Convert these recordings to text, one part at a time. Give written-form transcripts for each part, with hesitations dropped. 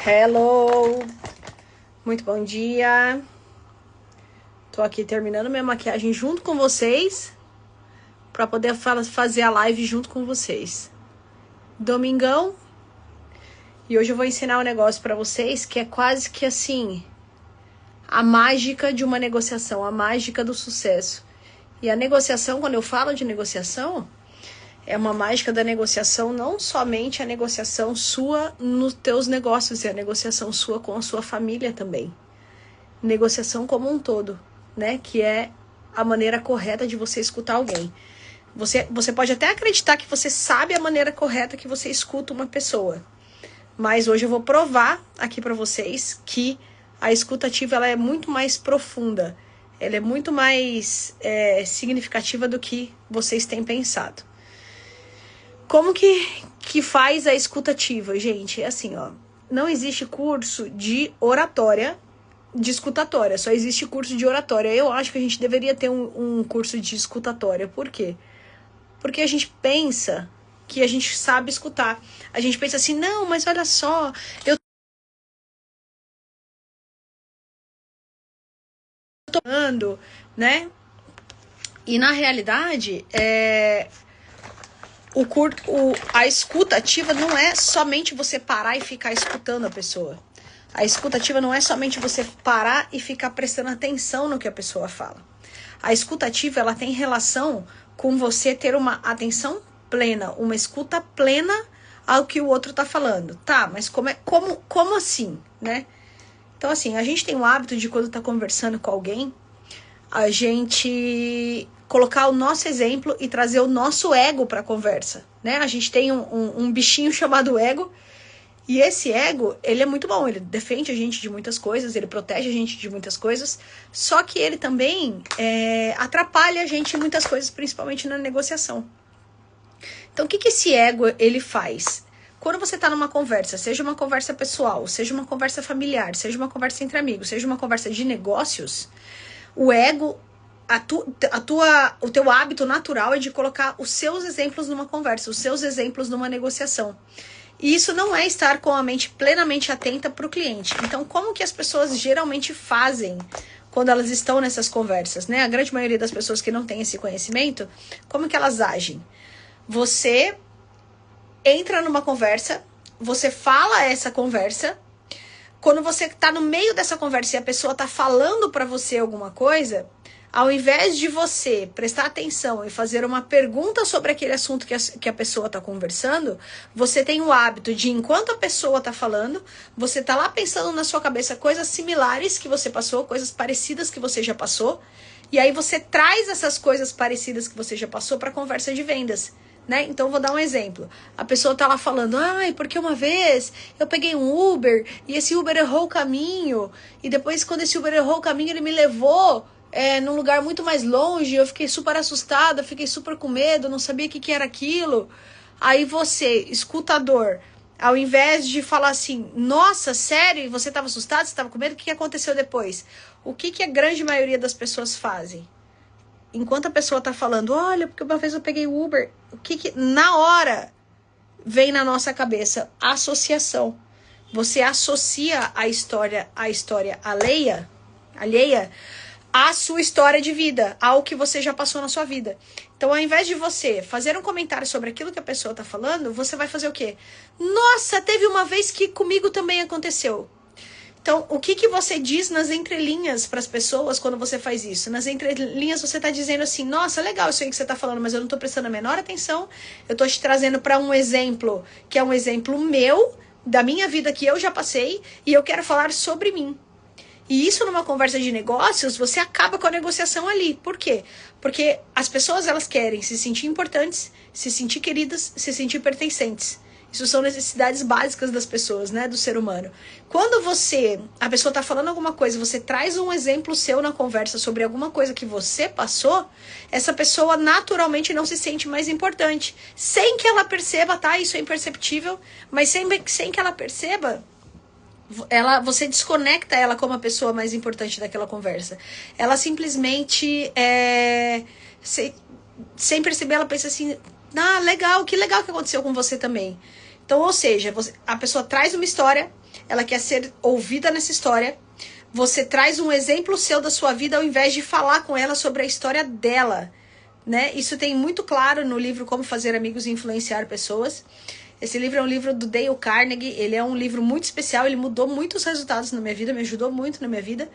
Hello! Muito bom dia! Tô aqui terminando minha maquiagem junto com vocês para poder fazer a live junto com vocês. Domingão. E hoje eu vou ensinar um negócio para vocês que é quase que assim a mágica de uma negociação, a mágica do sucesso. E a negociação, quando eu falo de negociação, é uma mágica da negociação, não somente a negociação sua nos teus negócios, é a negociação sua com a sua família também. Negociação como um todo, né? Que é a maneira correta de você escutar alguém. Você pode até acreditar que você sabe a maneira correta que você escuta uma pessoa. Mas hoje eu vou provar aqui para vocês que a escutativa ela é muito mais profunda. Ela é muito mais significativa do que vocês têm pensado. Como que faz a escutativa, gente? É assim, ó. Não existe curso de oratória, de escutatória. Só existe curso de oratória. Eu acho que a gente deveria ter um curso de escutatória. Por quê? Porque a gente pensa que a gente sabe escutar. A gente pensa assim, não, mas olha só, eu tô falando, né? E na realidade, a escuta ativa não é somente você parar e ficar escutando a pessoa. A escuta ativa não é somente você parar e ficar prestando atenção no que a pessoa fala. A escuta ativa, ela tem relação com você ter uma atenção plena, uma escuta plena ao que o outro tá falando. Tá, mas como assim, né? Então, assim, a gente tem o hábito de quando tá conversando com alguém, a gente colocar o nosso exemplo e trazer o nosso ego para a conversa, né? A gente tem um bichinho chamado ego, e esse ego, ele é muito bom, ele defende a gente de muitas coisas, ele protege a gente de muitas coisas, só que ele também atrapalha a gente em muitas coisas, principalmente na negociação. Então, o que esse ego, ele faz? Quando você está numa conversa, seja uma conversa pessoal, seja uma conversa familiar, seja uma conversa entre amigos, seja uma conversa de negócios, o ego, o teu hábito natural é de colocar os seus exemplos numa conversa, os seus exemplos numa negociação. E isso não é estar com a mente plenamente atenta para o cliente. Então, como que as pessoas geralmente fazem quando elas estão nessas conversas, né? A grande maioria das pessoas que não tem esse conhecimento, como que elas agem? Você entra numa conversa, você fala essa conversa. Quando você tá no meio dessa conversa e a pessoa tá falando pra você alguma coisa, ao invés de você prestar atenção e fazer uma pergunta sobre aquele assunto que a pessoa tá conversando, você tem o hábito de, enquanto a pessoa tá falando, você tá lá pensando na sua cabeça coisas similares que você passou, coisas parecidas que você já passou, e aí você traz essas coisas parecidas que você já passou pra conversa de vendas. Né? Então, vou dar um exemplo. A pessoa tá lá falando, porque uma vez eu peguei um Uber e esse Uber errou o caminho, e depois quando esse Uber errou o caminho, ele me levou num lugar muito mais longe, eu fiquei super assustada, fiquei super com medo, não sabia o que era aquilo. Aí você, escutador, ao invés de falar assim, nossa, sério, você estava assustado, você estava com medo, o que aconteceu depois? O que a grande maioria das pessoas fazem? Enquanto a pessoa tá falando, olha, porque uma vez eu peguei o Uber, o que na hora vem na nossa cabeça? Associação. Você associa a história alheia à sua história de vida, ao que você já passou na sua vida. Então, ao invés de você fazer um comentário sobre aquilo que a pessoa tá falando, você vai fazer o quê? Nossa, teve uma vez que comigo também aconteceu. Então, o que você diz nas entrelinhas para as pessoas quando você faz isso? Nas entrelinhas você está dizendo assim, nossa, legal isso aí que você está falando, mas eu não estou prestando a menor atenção. Eu estou te trazendo para um exemplo, que é um exemplo meu, da minha vida que eu já passei, e eu quero falar sobre mim. E isso numa conversa de negócios, você acaba com a negociação ali. Por quê? Porque as pessoas, elas querem se sentir importantes, se sentir queridas, se sentir pertencentes. Isso são necessidades básicas das pessoas, né, do ser humano. Quando a pessoa tá falando alguma coisa, você traz um exemplo seu na conversa sobre alguma coisa que você passou, essa pessoa naturalmente não se sente mais importante. Sem que ela perceba, tá? Isso é imperceptível, mas sem que ela perceba, você desconecta ela como a pessoa mais importante daquela conversa. Ela simplesmente, sem perceber, ela pensa assim, legal, que legal que aconteceu com você também. Então, ou seja, a pessoa traz uma história, ela quer ser ouvida nessa história. Você traz um exemplo seu da sua vida ao invés de falar com ela sobre a história dela, né? Isso tem muito claro no livro Como Fazer Amigos e Influenciar Pessoas. Esse livro é um livro do Dale Carnegie, ele é um livro muito especial, ele mudou muitos resultados na minha vida, me ajudou muito na minha vida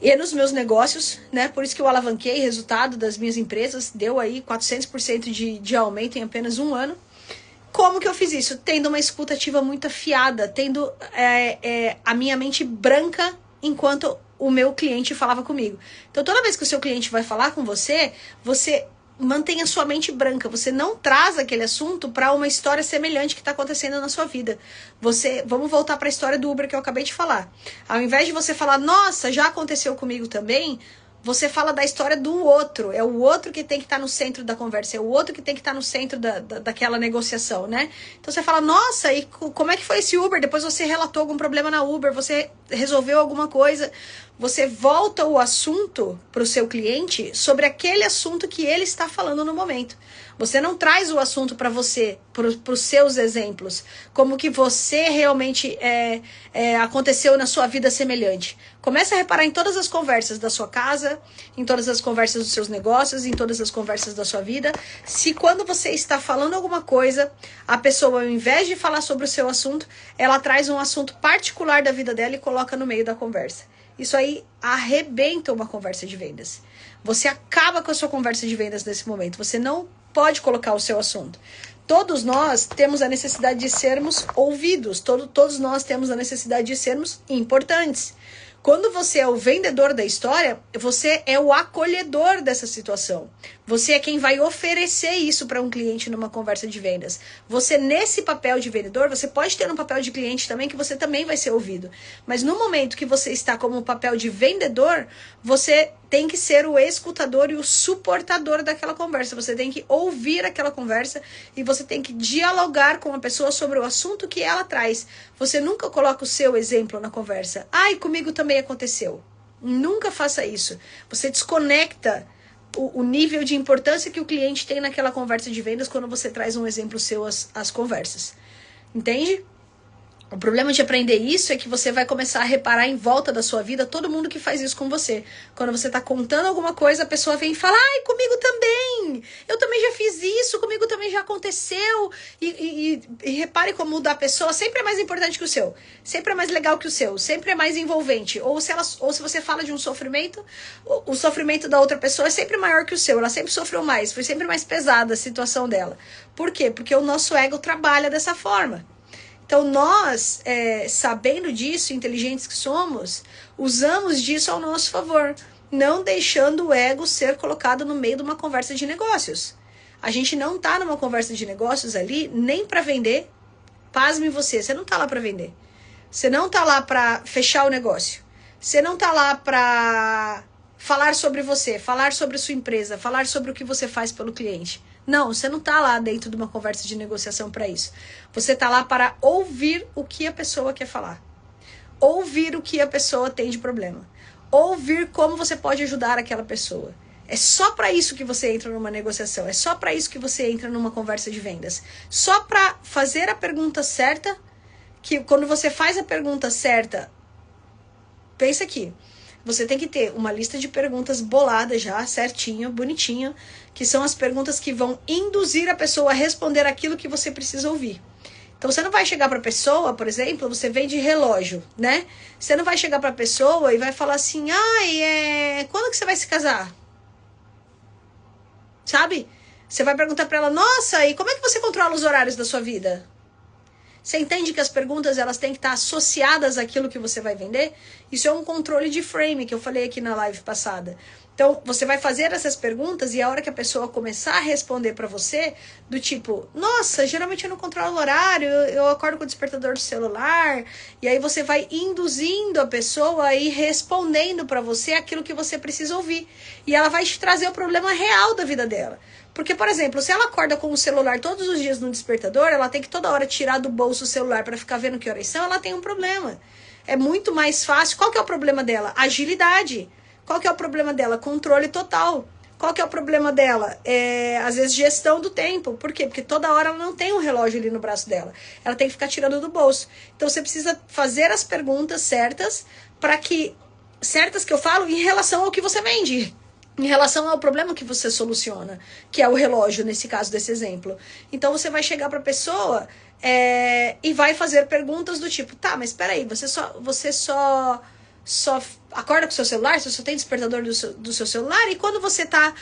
e nos meus negócios, né? Por isso que eu alavanquei resultado das minhas empresas, deu aí 400% de aumento em apenas um ano. Como que eu fiz isso? Tendo uma escuta ativa muito afiada, tendo a minha mente branca enquanto o meu cliente falava comigo. Então, toda vez que o seu cliente vai falar com você, você mantém a sua mente branca. Você não traz aquele assunto para uma história semelhante que está acontecendo na sua vida. Vamos voltar para a história do Uber que eu acabei de falar. Ao invés de você falar, nossa, já aconteceu comigo também, você fala da história do outro. É o outro que tem que estar no centro da conversa. É o outro que tem que estar no centro daquela negociação, né? Então você fala, nossa, e como é que foi esse Uber? Depois você relatou algum problema na Uber, você resolveu alguma coisa. Você volta o assunto para o seu cliente sobre aquele assunto que ele está falando no momento. Você não traz o assunto para você, para os seus exemplos, como que você realmente aconteceu na sua vida semelhante. Comece a reparar em todas as conversas da sua casa, em todas as conversas dos seus negócios, em todas as conversas da sua vida. Se quando você está falando alguma coisa, a pessoa, ao invés de falar sobre o seu assunto, ela traz um assunto particular da vida dela e coloca no meio da conversa. Isso aí arrebenta uma conversa de vendas. Você acaba com a sua conversa de vendas nesse momento. Você não pode colocar o seu assunto. Todos nós temos a necessidade de sermos ouvidos. Todos nós temos a necessidade de sermos importantes. Quando você é o vendedor da história, você é o acolhedor dessa situação. Você é quem vai oferecer isso para um cliente numa conversa de vendas. Você, nesse papel de vendedor, você pode ter um papel de cliente também, que você também vai ser ouvido. Mas no momento que você está como um papel de vendedor, você tem que ser o escutador e o suportador daquela conversa. Você tem que ouvir aquela conversa e você tem que dialogar com a pessoa sobre o assunto que ela traz. Você nunca coloca o seu exemplo na conversa. Ai, comigo também aconteceu. Nunca faça isso. Você desconecta o nível de importância que o cliente tem naquela conversa de vendas quando você traz um exemplo seu às conversas. Entende? O problema de aprender isso é que você vai começar a reparar em volta da sua vida todo mundo que faz isso com você. Quando você está contando alguma coisa, a pessoa vem e fala, ai, comigo também, eu também já fiz isso, comigo também já aconteceu. E repare como o da pessoa sempre é mais importante que o seu, sempre é mais legal que o seu, sempre é mais envolvente. Ou se você fala de um sofrimento, o sofrimento da outra pessoa é sempre maior que o seu, ela sempre sofreu mais, foi sempre mais pesada a situação dela. Por quê? Porque o nosso ego trabalha dessa forma. Então nós, sabendo disso, inteligentes que somos, usamos disso ao nosso favor, não deixando o ego ser colocado no meio de uma conversa de negócios. A gente não está numa conversa de negócios ali nem para vender. Pasme você não está lá para vender. Você não está lá para fechar o negócio. Você não está lá para falar sobre você, falar sobre a sua empresa, falar sobre o que você faz pelo cliente. Não, você não está lá dentro de uma conversa de negociação para isso. Você está lá para ouvir o que a pessoa quer falar. Ouvir o que a pessoa tem de problema. Ouvir como você pode ajudar aquela pessoa. É só para isso que você entra numa negociação. É só para isso que você entra numa conversa de vendas. Só para fazer a pergunta certa, que quando você faz a pergunta certa, pensa aqui. Você tem que ter uma lista de perguntas bolada já, certinho, bonitinho, que são as perguntas que vão induzir a pessoa a responder aquilo que você precisa ouvir. Então, você não vai chegar para a pessoa, por exemplo, você vende relógio, né? Você não vai chegar para a pessoa e vai falar assim, ai, quando que você vai se casar? Sabe? Você vai perguntar para ela, nossa, e como é que você controla os horários da sua vida? Você entende que as perguntas elas têm que estar associadas àquilo que você vai vender? Isso é um controle de frame que eu falei aqui na live passada. Então, você vai fazer essas perguntas e a hora que a pessoa começar a responder para você, do tipo, nossa, geralmente eu não controlo o horário, eu acordo com o despertador do celular, e aí você vai induzindo a pessoa a ir respondendo para você aquilo que você precisa ouvir. E ela vai te trazer o problema real da vida dela. Porque, por exemplo, se ela acorda com o celular todos os dias no despertador, ela tem que toda hora tirar do bolso o celular para ficar vendo que horas são, ela tem um problema. É muito mais fácil. Qual que é o problema dela? Agilidade. Qual que é o problema dela? Controle total. Qual que é o problema dela? Às vezes, gestão do tempo. Por quê? Porque toda hora ela não tem um relógio ali no braço dela. Ela tem que ficar tirando do bolso. Então, você precisa fazer as perguntas certas certas que eu falo em relação ao que você vende. Em relação ao problema que você soluciona, que é o relógio, nesse caso desse exemplo. Então, você vai chegar para a pessoa e vai fazer perguntas do tipo, tá, mas espera aí, você só acorda com o seu celular, você só tem despertador do seu celular, e quando você tá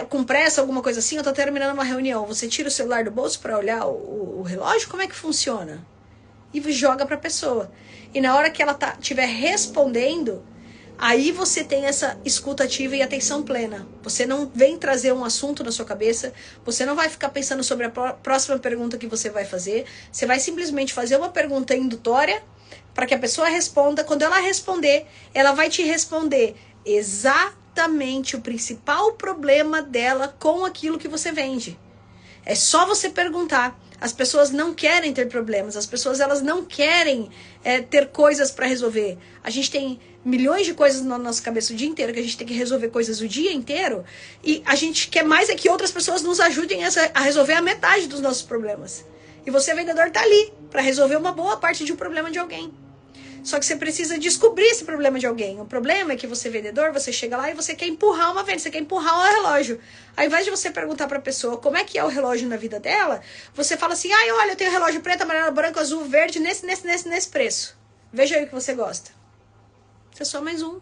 com pressa, alguma coisa assim, eu tô terminando uma reunião, você tira o celular do bolso para olhar o relógio? Como é que funciona? E joga pra pessoa. E na hora que ela estiver respondendo, aí você tem essa escuta ativa e atenção plena. Você não vem trazer um assunto na sua cabeça, você não vai ficar pensando sobre a próxima pergunta que você vai fazer, você vai simplesmente fazer uma pergunta indutória, para que a pessoa responda. Quando ela responder, ela vai te responder exatamente o principal problema dela com aquilo que você vende. É só você perguntar. As pessoas não querem ter problemas, as pessoas elas não querem ter coisas para resolver. A gente tem milhões de coisas na nossa cabeça o dia inteiro, que a gente tem que resolver coisas o dia inteiro, e a gente quer mais que outras pessoas nos ajudem a resolver a metade dos nossos problemas. E você, vendedor, tá ali para resolver uma boa parte de um problema de alguém. Só que você precisa descobrir esse problema de alguém. O problema é que você, vendedor, você chega lá e você quer empurrar uma venda, você quer empurrar um relógio. Ao invés de você perguntar para a pessoa como é que é o relógio na vida dela, você fala assim, olha, eu tenho relógio preto, amarelo, branco, azul, verde, nesse preço. Veja aí o que você gosta. Você é só mais um.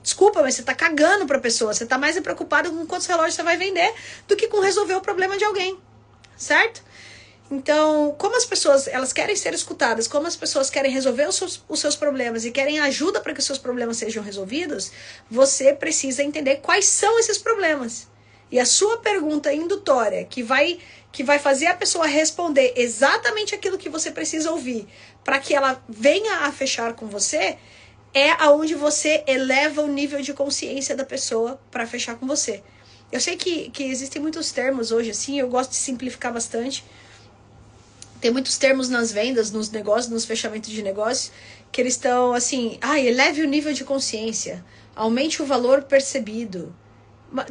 Desculpa, mas você tá cagando pra pessoa. Você tá mais preocupado com quantos relógios você vai vender do que com resolver o problema de alguém. Certo? Então, como as pessoas elas querem ser escutadas, como as pessoas querem resolver os seus problemas e querem ajuda para que os seus problemas sejam resolvidos, você precisa entender quais são esses problemas. E a sua pergunta indutória, que vai fazer a pessoa responder exatamente aquilo que você precisa ouvir, para que ela venha a fechar com você, é aonde você eleva o nível de consciência da pessoa para fechar com você. Eu sei que existem muitos termos hoje, assim, eu gosto de simplificar bastante. Tem muitos termos nas vendas, nos negócios, nos fechamentos de negócios, que eles estão assim, eleve o nível de consciência, aumente o valor percebido.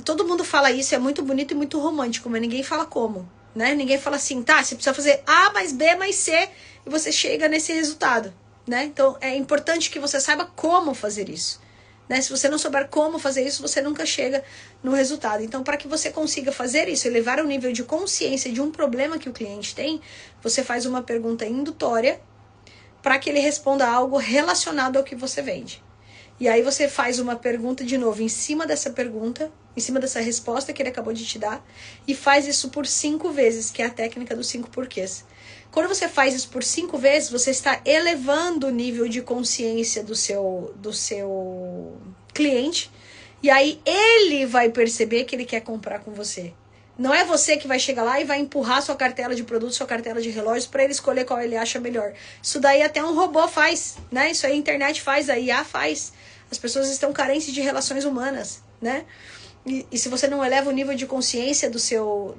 Todo mundo fala isso, é muito bonito e muito romântico, mas ninguém fala como, né? Ninguém fala assim, tá, você precisa fazer A mais B mais C e você chega nesse resultado, né? Então, é importante que você saiba como fazer isso. Né? Se você não souber como fazer isso, você nunca chega no resultado. Então, para que você consiga fazer isso, elevar o nível de consciência de um problema que o cliente tem, você faz uma pergunta indutória para que ele responda algo relacionado ao que você vende. E aí você faz uma pergunta de novo em cima dessa pergunta, em cima dessa resposta que ele acabou de te dar, e faz isso por 5 vezes, que é a técnica dos 5 porquês. Quando você faz isso por 5 vezes, você está elevando o nível de consciência do seu cliente. E aí ele vai perceber que ele quer comprar com você. Não é você que vai chegar lá e vai empurrar sua cartela de produtos, sua cartela de relógios para ele escolher qual ele acha melhor. Isso daí até um robô faz, né? Isso aí a internet faz, a IA faz. As pessoas estão carentes de relações humanas, né? E se você não eleva o nível de consciência do seu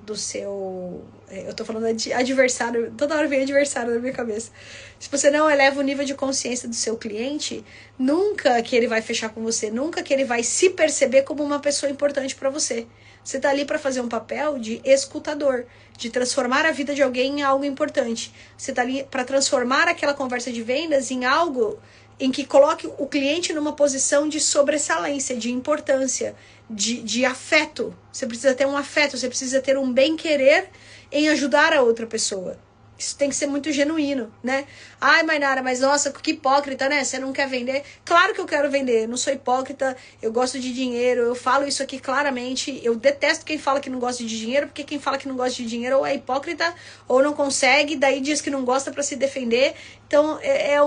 eu tô falando de adversário, toda hora vem adversário na minha cabeça. Se você não eleva o nível de consciência do seu cliente, nunca que ele vai fechar com você, nunca que ele vai se perceber como uma pessoa importante para você. Você tá ali para fazer um papel de escutador, de transformar a vida de alguém em algo importante. Você tá ali para transformar aquela conversa de vendas em algo em que coloque o cliente numa posição de sobressalência, de importância, de afeto. Você precisa ter um afeto, você precisa ter um bem-querer em ajudar a outra pessoa. Isso tem que ser muito genuíno, né? Ai, Mainara, mas nossa, que hipócrita, né? Você não quer vender? Claro que eu quero vender, eu não sou hipócrita, eu gosto de dinheiro, eu falo isso aqui claramente. Eu detesto quem fala que não gosta de dinheiro, porque quem fala que não gosta de dinheiro ou é hipócrita ou não consegue, daí diz que não gosta para se defender. Então, é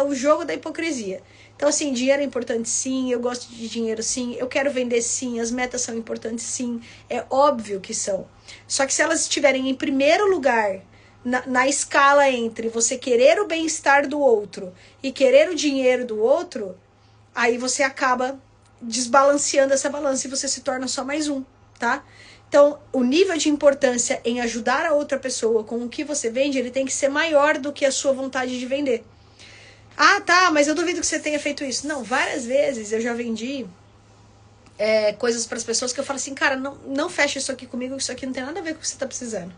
o jogo da hipocrisia. Então, assim, dinheiro é importante sim, eu gosto de dinheiro sim, eu quero vender sim, as metas são importantes sim, é óbvio que são. Só que se elas estiverem em primeiro lugar na escala entre você querer o bem-estar do outro e querer o dinheiro do outro, aí você acaba desbalanceando essa balança e você se torna só mais um, tá? Então, o nível de importância em ajudar a outra pessoa com o que você vende, ele tem que ser maior do que a sua vontade de vender. Ah, tá, mas eu duvido que você tenha feito isso. Não, várias vezes eu já vendi coisas para as pessoas que eu falo assim, cara, não fecha isso aqui comigo, isso aqui não tem nada a ver com o que você tá precisando.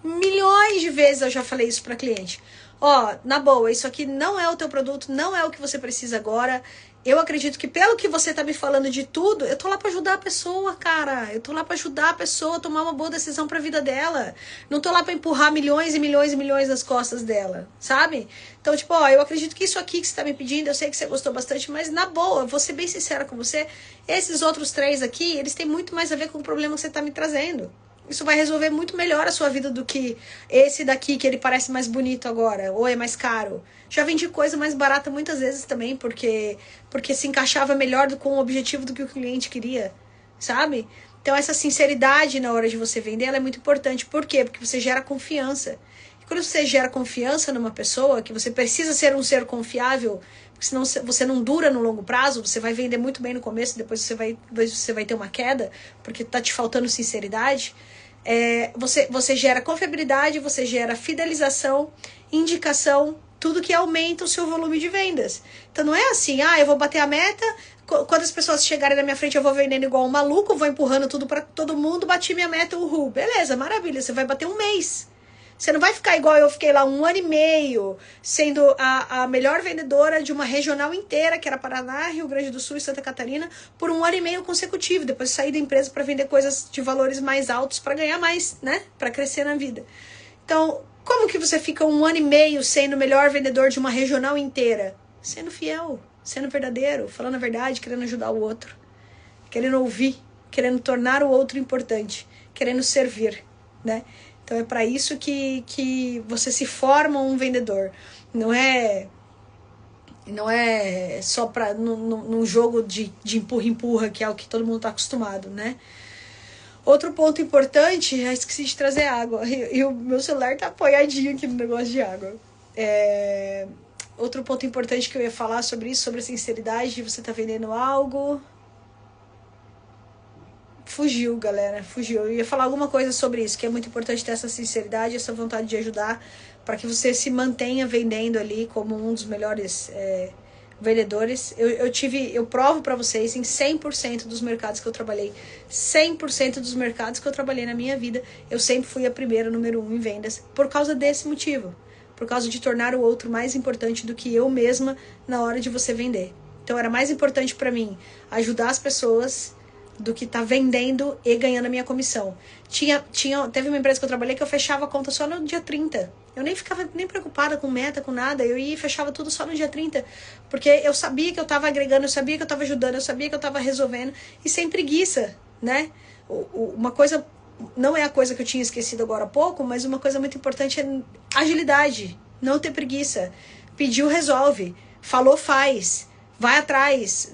Milhões de vezes eu já falei isso para cliente. Ó, na boa, isso aqui não é o teu produto, não é o que você precisa agora. Eu acredito que pelo que você tá me falando de tudo, eu tô lá pra ajudar a pessoa, cara. Eu tô lá pra ajudar a pessoa a tomar uma boa decisão pra vida dela. Não tô lá pra empurrar milhões e milhões e milhões nas costas dela, sabe? Então, tipo, ó, eu acredito que isso aqui que você tá me pedindo, eu sei que você gostou bastante, mas na boa, eu vou ser bem sincera com você, esses outros 3 aqui, eles têm muito mais a ver com o problema que você tá me trazendo. Isso vai resolver muito melhor a sua vida do que esse daqui, que ele parece mais bonito agora, ou é mais caro. Já vendi coisa mais barata muitas vezes também, porque se encaixava melhor com o objetivo do que o cliente queria, sabe? Então essa sinceridade na hora de você vender, ela é muito importante. Por quê? Porque você gera confiança. E quando você gera confiança numa pessoa, que você precisa ser um ser confiável, porque senão você não dura no longo prazo, você vai vender muito bem no começo, depois você vai ter uma queda, porque tá te faltando sinceridade. Você gera confiabilidade, você gera fidelização, indicação, tudo que aumenta o seu volume de vendas. Então não é assim, eu vou bater a meta, quando as pessoas chegarem na minha frente eu vou vendendo igual um maluco, vou empurrando tudo para todo mundo, bati minha meta, uhul. Beleza, maravilha, você vai bater um mês. Você não vai ficar igual eu fiquei lá 1 ano e meio, sendo a melhor vendedora de uma regional inteira, que era Paraná, Rio Grande do Sul e Santa Catarina, por 1 ano e meio consecutivo. Depois saí da empresa para vender coisas de valores mais altos para ganhar mais, né? Para crescer na vida. Então, como que você fica 1 ano e meio sendo o melhor vendedor de uma regional inteira? Sendo fiel, sendo verdadeiro, falando a verdade, querendo ajudar o outro, querendo ouvir, querendo tornar o outro importante, querendo servir, né? Então é para isso que você se forma um vendedor. Não é só para num jogo de empurra-empurra, que é o que todo mundo está acostumado, né? Outro ponto importante, esqueci de trazer água. E o meu celular tá apoiadinho aqui no negócio de água. Outro ponto importante que eu ia falar sobre isso, sobre a sinceridade de você tá vendendo algo. Fugiu, galera, fugiu. Eu ia falar alguma coisa sobre isso, que é muito importante ter essa sinceridade, essa vontade de ajudar, para que você se mantenha vendendo ali como um dos melhores vendedores. Eu provo para vocês, em 100% dos mercados que eu trabalhei, 100% dos mercados que eu trabalhei na minha vida, eu sempre fui a primeira, número 1 em vendas, por causa desse motivo. Por causa de tornar o outro mais importante do que eu mesma na hora de você vender. Então era mais importante para mim ajudar as pessoas do que tá vendendo e ganhando a minha comissão. Teve uma empresa que eu trabalhei que eu fechava a conta só no dia 30. Eu nem ficava nem preocupada com meta, com nada. Eu ia e fechava tudo só no dia 30. Porque eu sabia que eu tava agregando, eu sabia que eu tava ajudando, eu sabia que eu tava resolvendo. E sem preguiça, né? Uma coisa, não é a coisa que eu tinha esquecido agora há pouco, mas uma coisa muito importante é agilidade. Não ter preguiça. Pediu, resolve. Falou, faz. Vai atrás,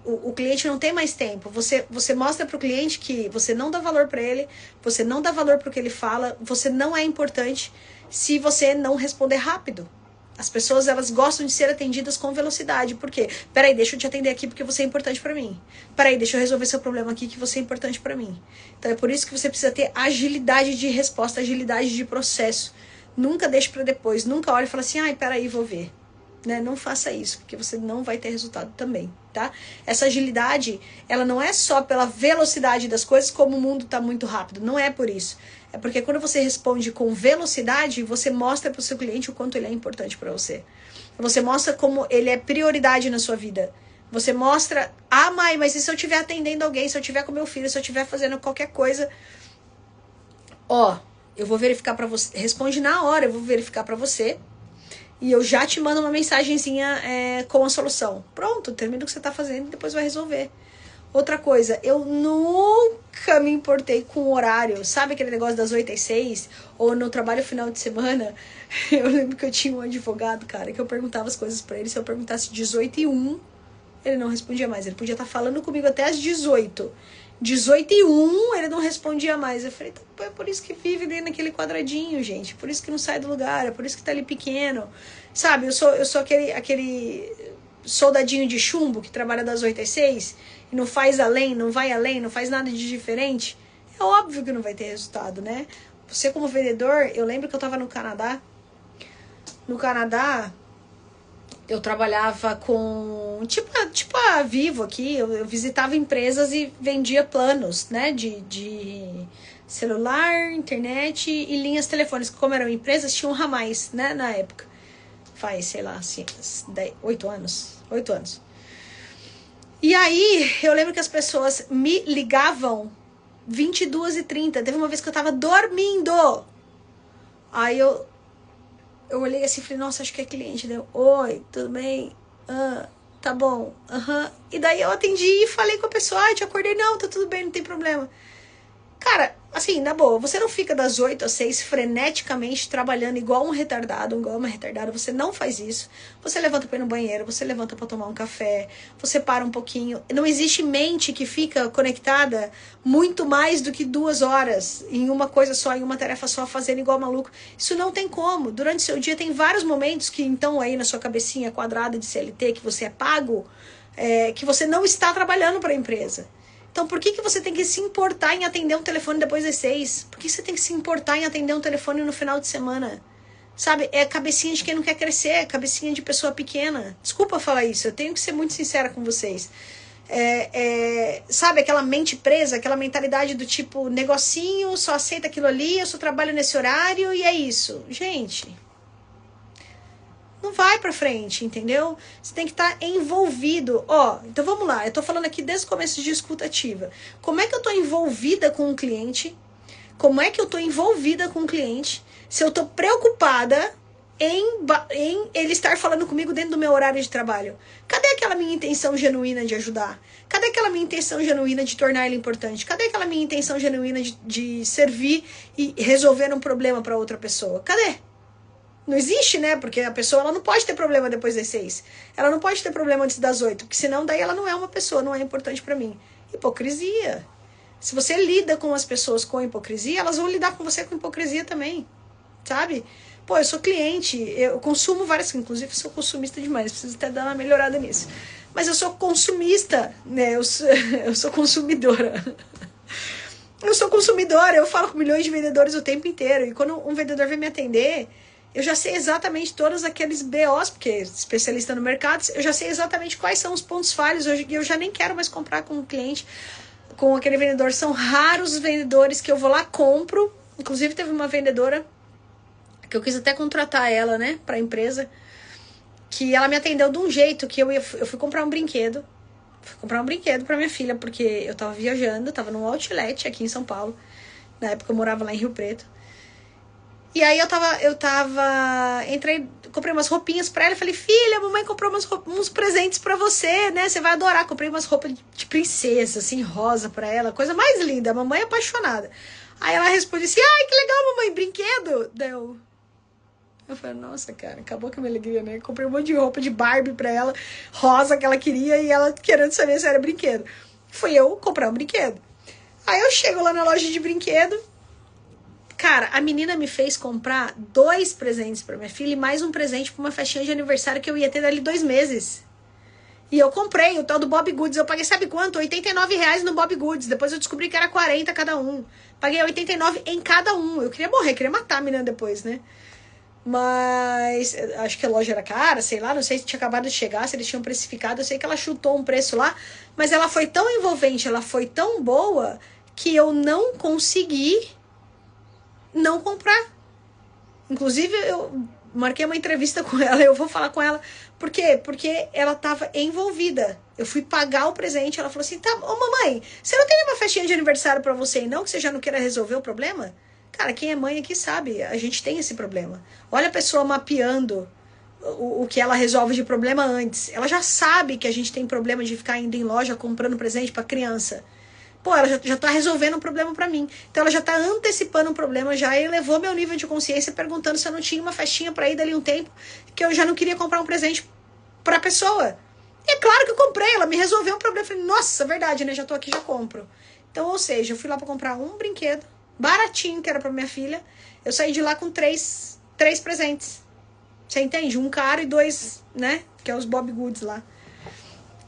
o cliente não tem mais tempo. Você mostra para o cliente que você não dá valor para ele, você não dá valor para o que ele fala, você não é importante se você não responder rápido. As pessoas, elas gostam de ser atendidas com velocidade. Por quê? Peraí, deixa eu te atender aqui porque você é importante para mim. Peraí, deixa eu resolver seu problema aqui que você é importante para mim. Então é por isso que você precisa ter agilidade de resposta, agilidade de processo. Nunca deixe para depois, nunca olhe e fale assim, peraí, vou ver. Né? Não faça isso, porque você não vai ter resultado também, tá? Essa agilidade, ela não é só pela velocidade das coisas, como o mundo tá muito rápido, não é por isso. É porque quando você responde com velocidade, você mostra para o seu cliente o quanto ele é importante para você. Você mostra como ele é prioridade na sua vida. Você mostra, mãe, mas e se eu estiver atendendo alguém, se eu estiver com meu filho, se eu estiver fazendo qualquer coisa, eu vou verificar para você, responde na hora, eu vou verificar para você, e eu já te mando uma mensagenzinha com a solução. Pronto, termina o que você tá fazendo e depois vai resolver. Outra coisa, eu nunca me importei com o horário. Sabe aquele negócio das 8 às 6? Ou no trabalho final de semana? Eu lembro que eu tinha um advogado, cara, que eu perguntava as coisas pra ele. Se eu perguntasse 18h01, ele não respondia mais. Ele podia estar falando comigo até às 18. 18h01, ele não respondia mais. Eu falei, é por isso que vive ali naquele quadradinho, gente. Por isso que não sai do lugar, é por isso que tá ali pequeno. Sabe, eu sou aquele soldadinho de chumbo que trabalha das 8 às 6 e não faz além, não vai além, não faz nada de diferente. É óbvio que não vai ter resultado, né? Você como vendedor, eu lembro que eu tava no Canadá. No Canadá, Eu trabalhava com, tipo a Vivo aqui, eu visitava empresas e vendia planos, né, de celular, internet e linhas telefônicas. Como eram empresas, tinham ramais, né, na época. Faz, sei lá, assim, 8 anos. 8 anos. E aí, eu lembro que as pessoas me ligavam 22h30. Teve uma vez que eu tava dormindo. Aí eu olhei assim e falei, nossa, acho que é cliente. Deu, oi, tudo bem? Ah, tá bom. Aham. E daí eu atendi e falei com a pessoa, ai, te acordei. Não, tá tudo bem, não tem problema. Cara, assim, na boa, você não fica das 8 às 6 freneticamente trabalhando igual um retardado, igual uma retardada. Você não faz isso. Você levanta pra ir no banheiro, você levanta pra tomar um café, você para um pouquinho. Não existe mente que fica conectada muito mais do que 2 horas em uma coisa só, em uma tarefa só, fazendo igual maluco. Isso não tem como. Durante o seu dia tem vários momentos que então aí na sua cabecinha quadrada de CLT, que você é pago, que você não está trabalhando para a empresa. Então, por que você tem que se importar em atender um telefone depois das 6? Por que você tem que se importar em atender um telefone no final de semana? Sabe, é cabecinha de quem não quer crescer, é cabecinha de pessoa pequena. Desculpa falar isso, eu tenho que ser muito sincera com vocês. Sabe, aquela mente presa, aquela mentalidade do tipo, negocinho, só aceita aquilo ali, eu só trabalho nesse horário e é isso. Gente, não vai pra frente, entendeu? Você tem que estar envolvido. Então vamos lá, eu tô falando aqui desde o começo de escuta ativa. Como é que eu tô envolvida com o cliente? Como é que eu tô envolvida com o cliente? Se eu tô preocupada em ele estar falando comigo dentro do meu horário de trabalho. Cadê aquela minha intenção genuína de ajudar? Cadê aquela minha intenção genuína de tornar ele importante? Cadê aquela minha intenção genuína de servir e resolver um problema para outra pessoa? Cadê? Não existe, né? Porque a pessoa ela não pode ter problema depois das 6. Ela não pode ter problema antes das 8, porque senão daí ela não é uma pessoa, não é importante para mim. Hipocrisia. Se você lida com as pessoas com hipocrisia, elas vão lidar com você com hipocrisia também, sabe? Pô, eu sou cliente, eu consumo várias, inclusive sou consumista demais, preciso até dar uma melhorada nisso. Mas eu sou consumista, né? Eu sou consumidora. Eu sou consumidora, eu falo com milhões de vendedores o tempo inteiro. E quando um vendedor vem me atender, eu já sei exatamente todos aqueles BOs, porque especialista no mercado, eu já sei exatamente quais são os pontos falhos. Eu já nem quero mais comprar com o cliente, com aquele vendedor. São raros os vendedores que eu vou lá, compro. Inclusive teve uma vendedora que eu quis até contratar ela, né, pra empresa, que ela me atendeu de um jeito que eu fui comprar um brinquedo. Fui comprar um brinquedo pra minha filha, porque eu tava viajando, tava num outlet aqui em São Paulo. Na época eu morava lá em Rio Preto. E aí comprei umas roupinhas pra ela e falei, filha, a mamãe comprou uns presentes pra você, né? Você vai adorar. Comprei umas roupas de princesa, assim, rosa pra ela, coisa mais linda. A mamãe é apaixonada. Aí ela responde assim, ai, que legal, mamãe, brinquedo. Daí eu falei, nossa, cara, acabou com a minha alegria, né? Comprei um monte de roupa de Barbie pra ela, rosa que ela queria, e ela querendo saber se era brinquedo. Fui eu comprar um brinquedo. Aí eu chego lá na loja de brinquedo. Cara, a menina me fez comprar 2 presentes pra minha filha e mais um presente pra uma festinha de aniversário que eu ia ter dali 2 meses. E eu comprei o tal do Bob Goods. Eu paguei, sabe quanto? R$89 no Bob Goods. Depois eu descobri que era 40 cada um. Paguei 89 em cada um. Eu queria morrer, queria matar a menina depois, né? Mas acho que a loja era cara, sei lá, não sei se tinha acabado de chegar, se eles tinham precificado. Eu sei que ela chutou um preço lá, mas ela foi tão envolvente, ela foi tão boa, que eu não consegui não comprar. Inclusive, eu marquei uma entrevista com ela, eu vou falar com ela. Por quê? Porque ela tava envolvida. Eu fui pagar o presente, ela falou assim, tá, ô mamãe, você não tem nenhuma festinha de aniversário pra você e não, que você já não queira resolver o problema? Cara, quem é mãe aqui sabe, a gente tem esse problema. Olha a pessoa mapeando o que ela resolve de problema antes. Ela já sabe que a gente tem problema de ficar indo em loja comprando presente pra criança. Pô, ela já tá resolvendo um problema pra mim. Então ela já tá antecipando um problema, já elevou meu nível de consciência perguntando se eu não tinha uma festinha pra ir dali um tempo, que eu já não queria comprar um presente pra pessoa. E é claro que eu comprei, ela me resolveu um problema. Eu falei, nossa, verdade, né? Já tô aqui, já compro. Então, ou seja, eu fui lá pra comprar um brinquedo, baratinho, que era pra minha filha. Eu saí de lá com 3 presentes. Você entende? Um caro e 2, né? Que é os Bob Goods lá.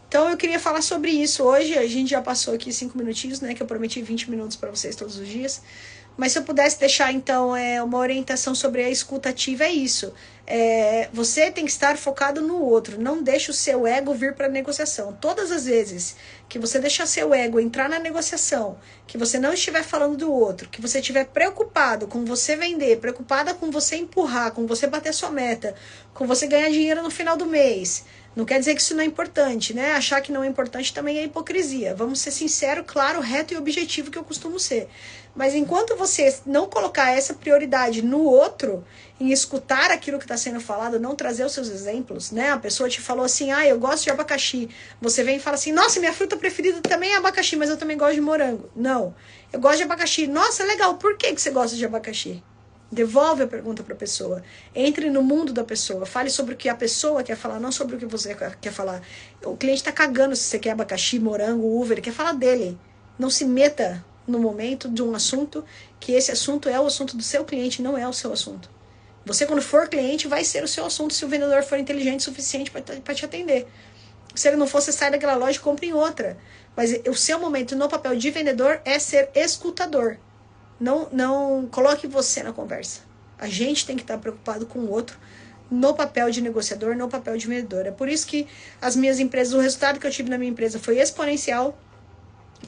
Então eu queria falar sobre isso hoje. A gente já passou aqui 5 minutinhos, né? Que eu prometi 20 minutos pra vocês todos os dias. Mas se eu pudesse deixar, então, uma orientação sobre a escuta ativa, é isso. Você tem que estar focado no outro. Não deixe o seu ego vir para a negociação. Todas as vezes que você deixar seu ego entrar na negociação, que você não estiver falando do outro, que você estiver preocupado com você vender, preocupada com você empurrar, com você bater sua meta, com você ganhar dinheiro no final do mês, não quer dizer que isso não é importante, né? Achar que não é importante também é hipocrisia. Vamos ser sinceros, claro, reto e objetivo, que eu costumo ser. Mas enquanto você não colocar essa prioridade no outro, em escutar aquilo que está sendo falado, não trazer os seus exemplos, né? A pessoa te falou assim, eu gosto de abacaxi. Você vem e fala assim, nossa, minha fruta preferida também é abacaxi, mas eu também gosto de morango. Não, eu gosto de abacaxi. Nossa, legal, por que você gosta de abacaxi? Devolve a pergunta para a pessoa. Entre no mundo da pessoa. Fale sobre o que a pessoa quer falar, não sobre o que você quer falar. O cliente está cagando se você quer abacaxi, morango, uva, ele quer falar dele. Não se meta no momento de um assunto, que esse assunto é o assunto do seu cliente, não é o seu assunto. Você, quando for cliente, vai ser o seu assunto se o vendedor for inteligente o suficiente para te atender. Se ele não for, você sai daquela loja e compra em outra. Mas o seu momento no papel de vendedor é ser escutador. Não coloque você na conversa. A gente tem que estar preocupado com o outro no papel de negociador, no papel de vendedor. É por isso que as minhas empresas, o resultado que eu tive na minha empresa foi exponencial.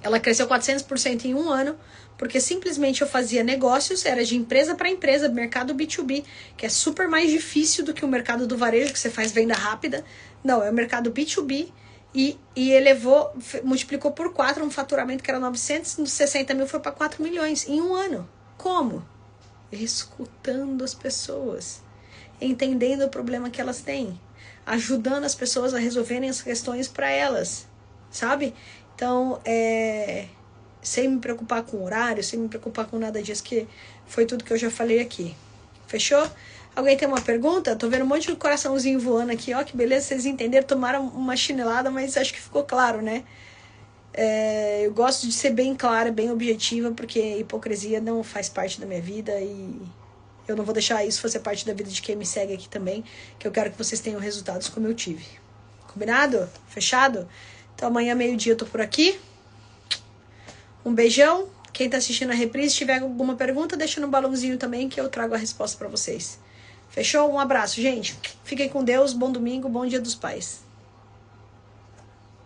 Ela cresceu 400% em um ano, porque simplesmente eu fazia negócios, era de empresa para empresa, mercado B2B, que é super mais difícil do que o mercado do varejo, que você faz venda rápida. Não, é o mercado B2B. E elevou, multiplicou por 4 um faturamento que era 960 mil, foi para 4 milhões em um ano. Como? Escutando as pessoas, entendendo o problema que elas têm, ajudando as pessoas a resolverem as questões para elas, sabe? Então, sem me preocupar com horário, sem me preocupar com nada disso, que foi tudo que eu já falei aqui. Fechou? Alguém tem uma pergunta? Tô vendo um monte de coraçãozinho voando aqui. Ó, que beleza, vocês entenderam, tomaram uma chinelada, mas acho que ficou claro, né? Eu gosto de ser bem clara, bem objetiva, porque hipocrisia não faz parte da minha vida e eu não vou deixar isso fazer parte da vida de quem me segue aqui também, que eu quero que vocês tenham resultados como eu tive. Combinado? Fechado? Então amanhã, meio-dia, eu tô por aqui. Um beijão. Quem tá assistindo a reprise, se tiver alguma pergunta, deixa no balãozinho também que eu trago a resposta para vocês. Fechou? Um abraço, gente. Fiquem com Deus. Bom domingo, bom Dia dos Pais.